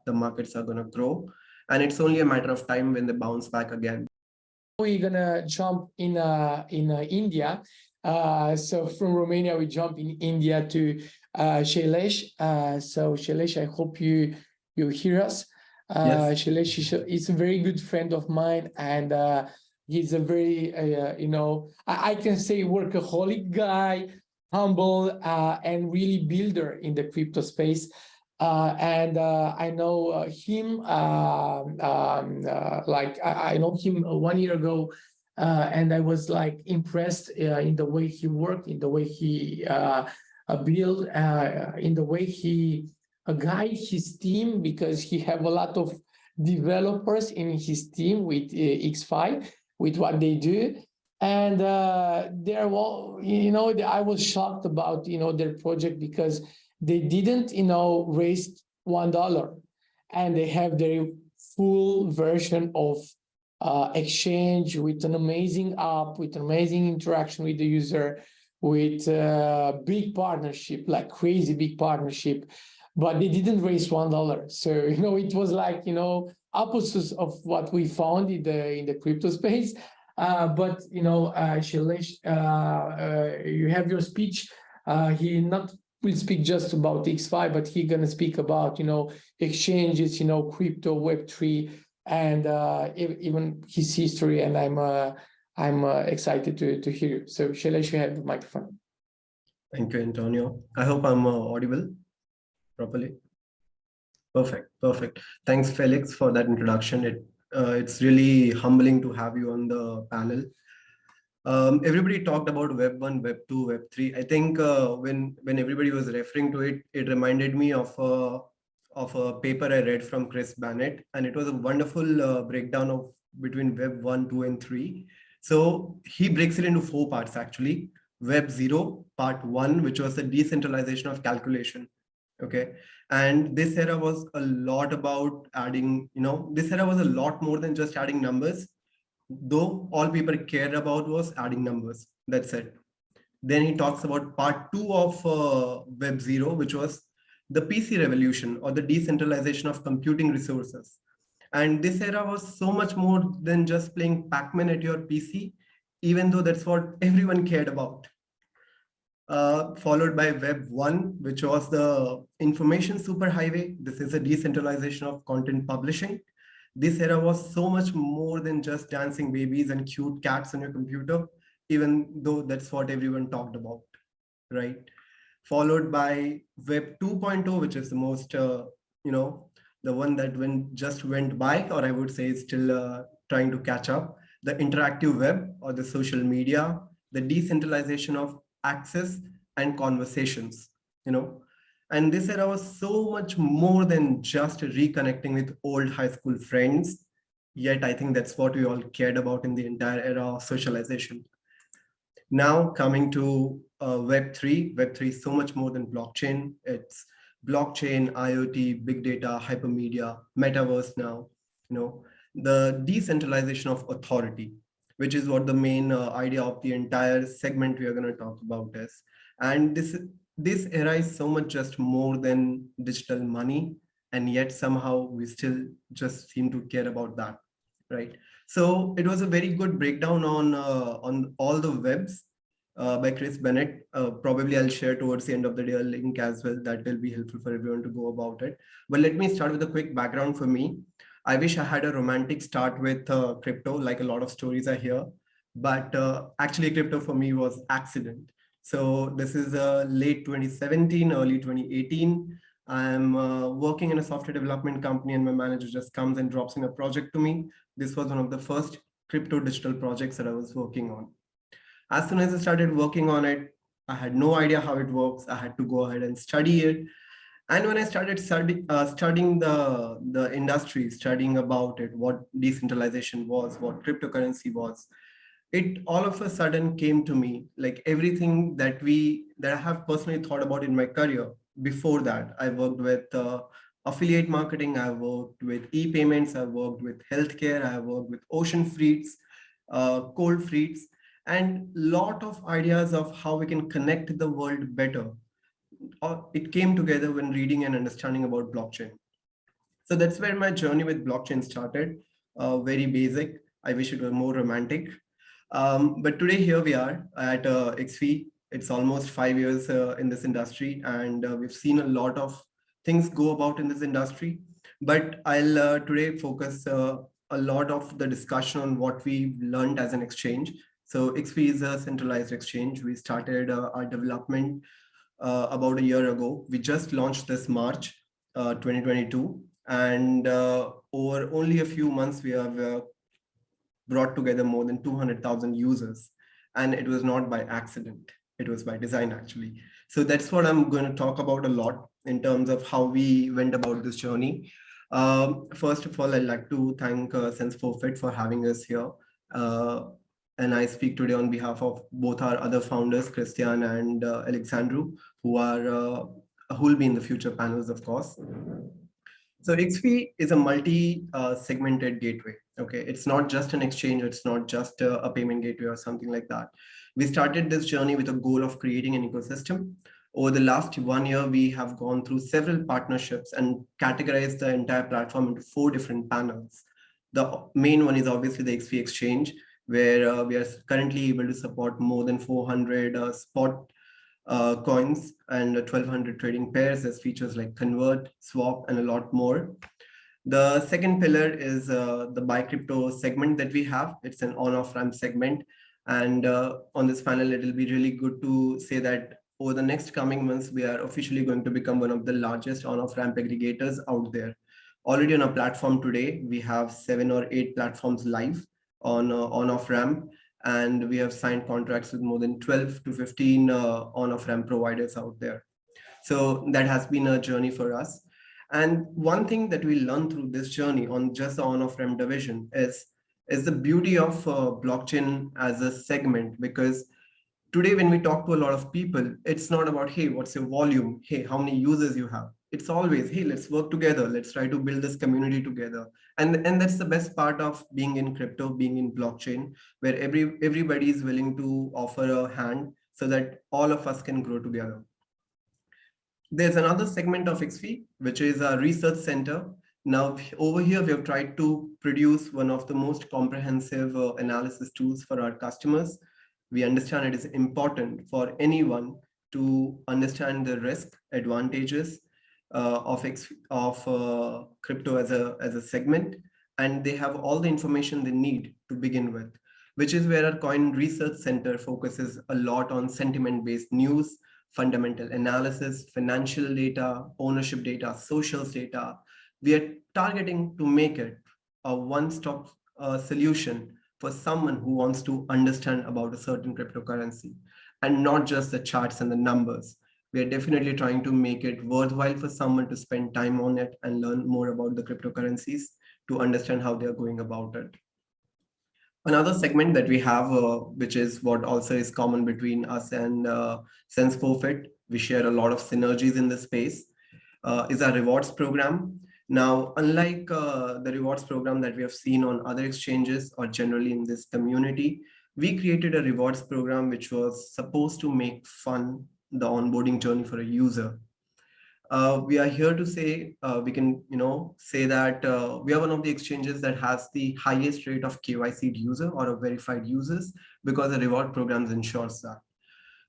the markets are going to grow. And it's only a matter of time when they bounce back again. We're going to jump in India. So from Romania, we jump in India to Shailesh. So Shailesh, I hope you hear us. Yes. Shailesh is a very good friend of mine, and he's a very, I can say workaholic guy, humble, and really builder in the crypto space. I know him, I know him 1 year ago, and I was like impressed in the way he worked, in the way he built, in the way he guide his team, because he have a lot of developers in his team with IXFI, with what they do. And I was shocked about, their project, because they didn't, raise $1, and they have their full version of Exchange with an amazing app, with an amazing interaction with the user, with big partnership, like crazy big partnership, but they didn't raise $1. So, it was like, opposites of what we found in the crypto space. But, Shailesh, you have your speech. He not will speak just about IXFI, but he's going to speak about, exchanges, crypto, Web3, and even his history. And I'm excited to hear you. So Shailesh, you have the microphone. Thank you, Antonio. I hope I'm audible properly. Perfect. Thanks, Felix, for that introduction. It's really humbling to have you on the panel. Everybody talked about Web 1, Web 2, Web 3. I think when everybody was referring to it, it reminded me of a paper I read from Chris Bannett, and it was a wonderful breakdown of between Web 1, 2, and 3. So he breaks it into 4 parts actually. Web 0, part 1, which was the decentralization of calculation. Okay, and this era was a lot about adding, this era was a lot more than just adding numbers, though all people cared about was adding numbers. That's it. Then he talks about part 2 of Web 0, which was the PC revolution, or the decentralization of computing resources. And this era was so much more than just playing Pac-Man at your PC, even though that's what everyone cared about. Followed by Web 1, which was the information superhighway. This is a decentralization of content publishing. This era was so much more than just dancing babies and cute cats on your computer, even though that's what everyone talked about, right? Followed by Web 2.0, which is the most, the one that just went by, or I would say is still trying to catch up. The interactive web, or the social media, the decentralization of access and conversations, And this era was so much more than just reconnecting with old high school friends. Yet I think that's what we all cared about in the entire era of socialization. Now coming to Web 3. Web 3 is so much more than blockchain. It's blockchain, IoT, big data, hypermedia, metaverse now, the decentralization of authority, which is what the main idea of the entire segment we are going to talk about is. And this era is so much just more than digital money, and yet somehow we still just seem to care about that, right? So it was a very good breakdown on all the webs by Chris Bennett. Probably I'll share towards the end of the day a link as well that will be helpful for everyone to go about it. But let me start with a quick background for me. I wish I had a romantic start with crypto, like a lot of stories I hear, but actually crypto for me was accident. So this is late 2017, early 2018. I'm working in a software development company, and my manager just comes and drops in a project to me. This was one of the first crypto digital projects that I was working on. As soon as I started working on it, I had no idea how it works. I had to go ahead and study it. And when I started studying the industry, studying about it, what decentralization was, what cryptocurrency was, it all of a sudden came to me, like everything that I have personally thought about in my career. Before that, I worked with affiliate marketing, I worked with e-payments, I worked with healthcare, I worked with ocean freights, cold freights, and lot of ideas of how we can connect the world better. It came together when reading and understanding about blockchain. So that's where my journey with blockchain started. Very basic. I wish it were more romantic. But today here we are at IXFI. It's almost 5 years in this industry, and we've seen a lot of things go about in this industry. But I'll today focus a lot of the discussion on what we learned as an exchange. So IXFI is a centralized exchange. We started our development about a year ago. We just launched this March 2022, and over only a few months, we have brought together more than 200,000 users. And it was not by accident, it was by design, actually. So that's what I'm going to talk about a lot in terms of how we went about this journey. First of all, I'd like to thank Sense4Fit for having us here. Uh, and I speak today on behalf of both our other founders, Christian and Alexandru, who will be in the future panels, of course. So IXFI is a multi-segmented gateway. Okay, it's not just an exchange, it's not just a payment gateway or something like that. We started this journey with a goal of creating an ecosystem. Over the last 1 year, we have gone through several partnerships and categorized the entire platform into 4 different panels. The main one is obviously the IXFI Exchange, where we are currently able to support more than 400 spot coins and 1,200 trading pairs as features like convert, swap, and a lot more. The second pillar is the buy crypto segment that we have. It's an on-off ramp segment. And on this panel, it will be really good to say that over the next coming months, we are officially going to become one of the largest on-off ramp aggregators out there. Already on our platform today, we have 7 or 8 platforms live on on-off ramp. And we have signed contracts with more than 12 to 15 on-off ramp providers out there. So that has been a journey for us. And one thing that we learned through this journey on just the on-off ramp division is the beauty of blockchain as a segment. Because today, when we talk to a lot of people, it's not about, hey, what's your volume? Hey, how many users you have? It's always, hey, let's work together. Let's try to build this community together. And that's the best part of being in crypto, being in blockchain, where everybody is willing to offer a hand so that all of us can grow together. There's another segment of IXFI, which is a research center. Now, over here, we have tried to produce one of the most comprehensive analysis tools for our customers. We understand it is important for anyone to understand the risk, advantages of crypto as a segment, and they have all the information they need to begin with, which is where our Coin Research Center focuses a lot on sentiment-based news, fundamental analysis, financial data, ownership data, social data. We are targeting to make it a one-stop solution for someone who wants to understand about a certain cryptocurrency, and not just the charts and the numbers. We are definitely trying to make it worthwhile for someone to spend time on it and learn more about the cryptocurrencies to understand how they are going about it. Another segment that we have, which is what also is common between us and Sense4Fit, we share a lot of synergies in this space, is our rewards program. Now, unlike the rewards program that we have seen on other exchanges or generally in this community, we created a rewards program which was supposed to make fun the onboarding journey for a user. We are here to say, we can say that we are one of the exchanges that has the highest rate of KYC user or of verified users, because the reward programs ensures that.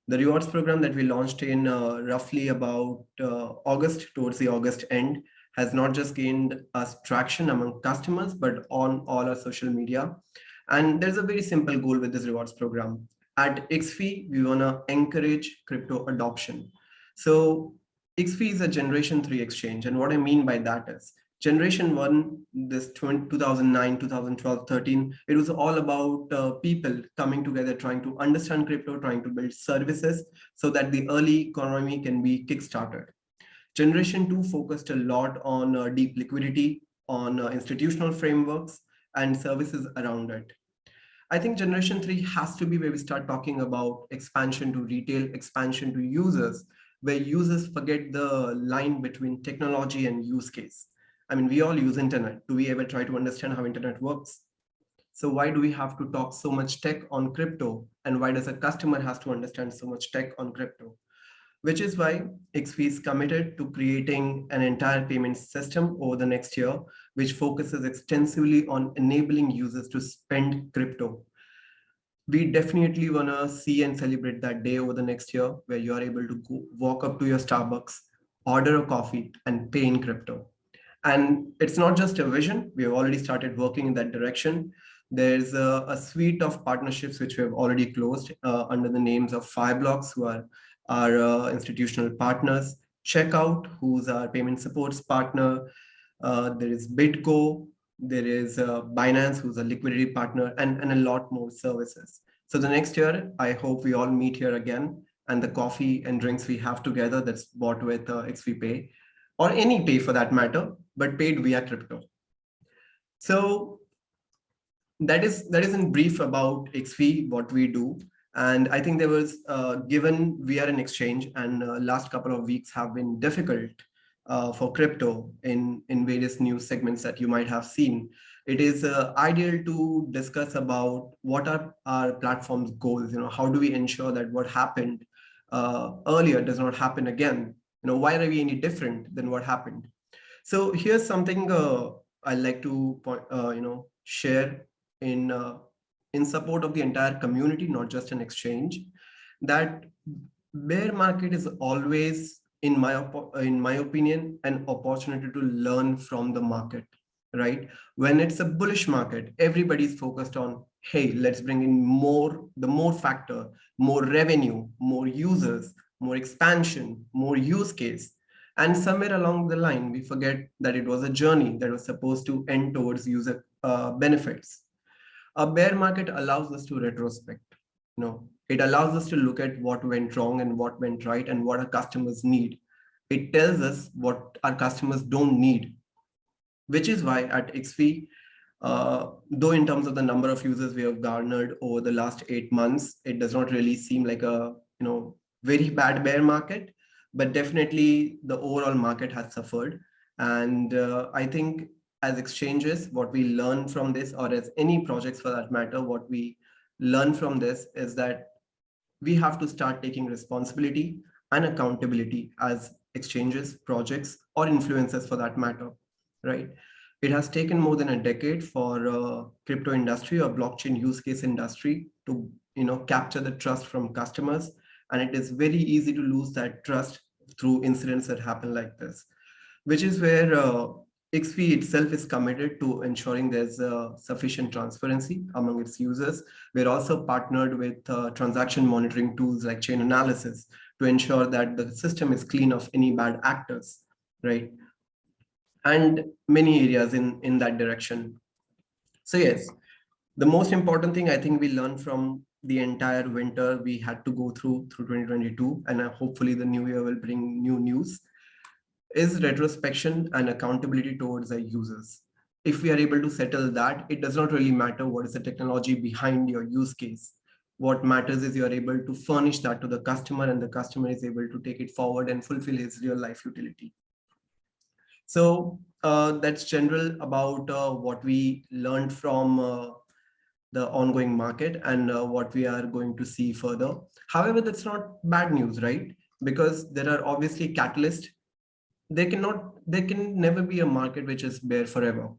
The rewards program that we launched in roughly about August, towards the August end, has not just gained us traction among customers, but on all our social media. And there's a very simple goal with this rewards program. At IXFI, we want to encourage crypto adoption. So IXFI is a Generation 3 exchange. And what I mean by that is, Generation 1, this 2009, 2012, 13, it was all about people coming together, trying to understand crypto, trying to build services so that the early economy can be kickstarted. Generation 2 focused a lot on deep liquidity, on institutional frameworks and services around it. I think Generation 3 has to be where we start talking about expansion to retail, expansion to users, where users forget the line between technology and use case. I mean, we all use internet. Do we ever try to understand how internet works? So why do we have to talk so much tech on crypto? And why does a customer has to understand so much tech on crypto? which is why IXFI is committed to creating an entire payment system over the next year, which focuses extensively on enabling users to spend crypto. We definitely want to see and celebrate that day over the next year where you are able to walk up to your Starbucks, order a coffee, and pay in crypto. And it's not just a vision, we have already started working in that direction. There's a suite of partnerships which we have already closed under the names of Fireblocks, who are our institutional partners, Checkout, who's our payment supports partner. There is Bitco, there is Binance, who's a liquidity partner, and a lot more services. So the next year, I hope we all meet here again, and the coffee and drinks we have together that's bought with IXFI Pay, or any pay for that matter, but paid via crypto. So that is in brief about IXFI, what we do. And I think there was, given we are an exchange and last couple of weeks have been difficult for crypto in various news segments that you might have seen, it is ideal to discuss about what are our platform's goals. How do we ensure that what happened earlier does not happen again? Why are we any different than what happened? So here's something I'd like to share in support of the entire community, not just an exchange, that bear market is always, in my opinion, an opportunity to learn from the market, right? When it's a bullish market, everybody's focused on, hey, let's bring in the more factor, more revenue, more users, more expansion, more use case. And somewhere along the line, we forget that it was a journey that was supposed to end towards user benefits. A bear market allows us to retrospect. It allows us to look at what went wrong and what went right and what our customers need. It tells us what our customers don't need, which is why at IXFI, though in terms of the number of users we have garnered over the last 8 months, it does not really seem like a very bad bear market, but definitely the overall market has suffered. And I think as exchanges, what we learn from this, or as any projects for that matter, what we learn from this is that we have to start taking responsibility and accountability as exchanges, projects, or influencers for that matter, right? It has taken more than a decade for crypto industry or blockchain use case industry to capture the trust from customers. And it is very easy to lose that trust through incidents that happen like this, which is where IXFI itself is committed to ensuring there's sufficient transparency among its users. We're also partnered with transaction monitoring tools like chain analysis to ensure that the system is clean of any bad actors, right? And many areas in that direction. So yes, the most important thing I think we learned from the entire winter we had to go through 2022, and hopefully the new year will bring new news, is retrospection and accountability towards the users. If we are able to settle that, it does not really matter what is the technology behind your use case. What matters is you are able to furnish that to the customer, and the customer is able to take it forward and fulfill his real life utility. So that's general about what we learned from the ongoing market and what we are going to see further. However, that's not bad news, right? Because there are obviously catalysts. There can never be a market which is bare forever.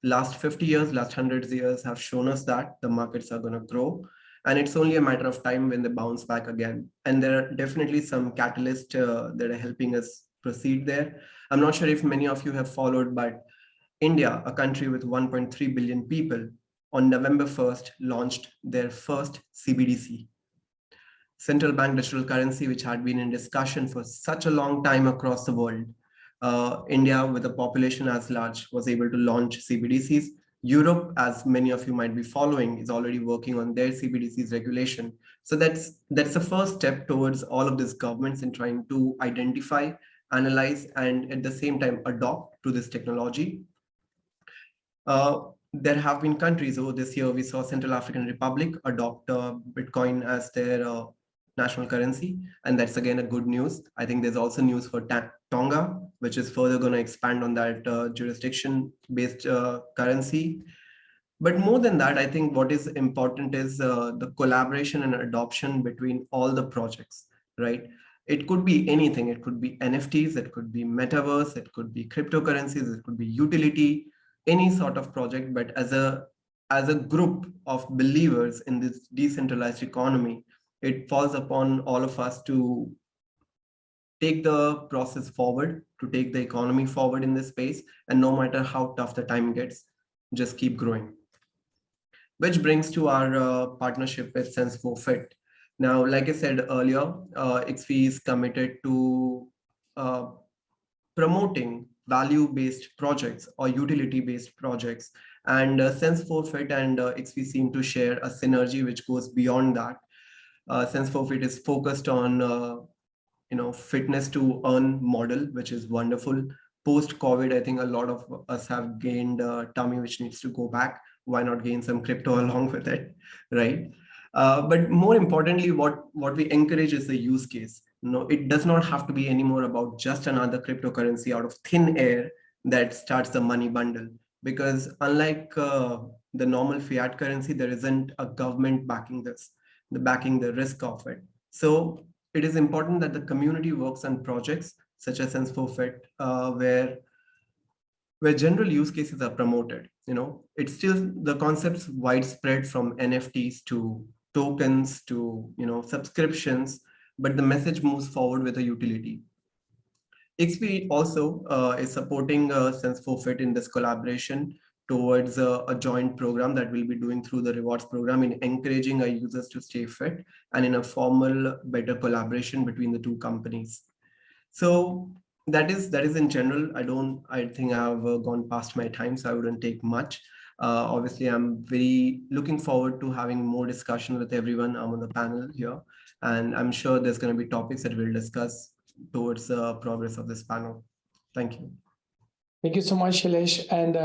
Last 50 years, last 100 years have shown us that the markets are going to grow, and it's only a matter of time when they bounce back again. And there are definitely some catalysts that are helping us proceed there. I'm not sure if many of you have followed, but India, a country with 1.3 billion people, on November 1st launched their first CBDC, central bank digital currency, which had been in discussion for such a long time across the world. India, with a population as large, was able to launch CBDCs. Europe, as many of you might be following, is already working on their CBDCs regulation. So that's the first step towards all of these governments in trying to identify, analyze, and at the same time adopt to this technology. There have been countries over this year. We saw Central African Republic adopt Bitcoin as their national currency, and that's again a good news. I think there's also news for Tonga, which is further going to expand on that jurisdiction-based currency. But more than that, I think what is important is the collaboration and adoption between all the projects, right? It could be anything. It could be NFTs, it could be metaverse, it could be cryptocurrencies, it could be utility, any sort of project. But as a group of believers in this decentralized economy, it falls upon all of us to take the process forward, to take the economy forward in this space. And no matter how tough the time gets, just keep growing. Which brings to our partnership with Sense4Fit. Now, like I said earlier, IXFI is committed to uh, promoting value-based projects or utility-based projects. And Sense4Fit and IXFI seem to share a synergy which goes beyond that. Sense4Fit is focused on fitness to earn model, which is wonderful. Post COVID, I think a lot of us have gained tummy which needs to go back. Why not gain some crypto along with it, right? But more importantly, what we encourage is the use case. It does not have to be anymore about just another cryptocurrency out of thin air that starts the money bundle. Because unlike the normal fiat currency, there isn't a government backing the risk of it. So it is important that the community works on projects such as Sense4Fit, where general use cases are promoted. It's still the concepts widespread from NFTs to tokens to subscriptions, but the message moves forward with a utility. IXFI also is supporting Sense4Fit in this collaboration towards a joint program that we'll be doing through the rewards program in encouraging our users to stay fit and in a formal, better collaboration between the two companies. So that is in general. I think I've gone past my time, so I wouldn't take much. Obviously, I'm very looking forward to having more discussion with everyone. I'm on the panel here, and I'm sure there's going to be topics that we'll discuss towards the progress of this panel. Thank you. Thank you so much, Shailesh. And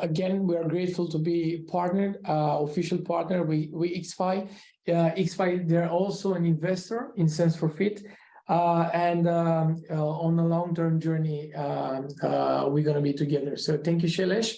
again, we are grateful to be partnered, official partner with IXFI. IXFI, they're also an investor in Sense4Fit. And on a long-term journey, we're going to be together. So thank you, Shailesh.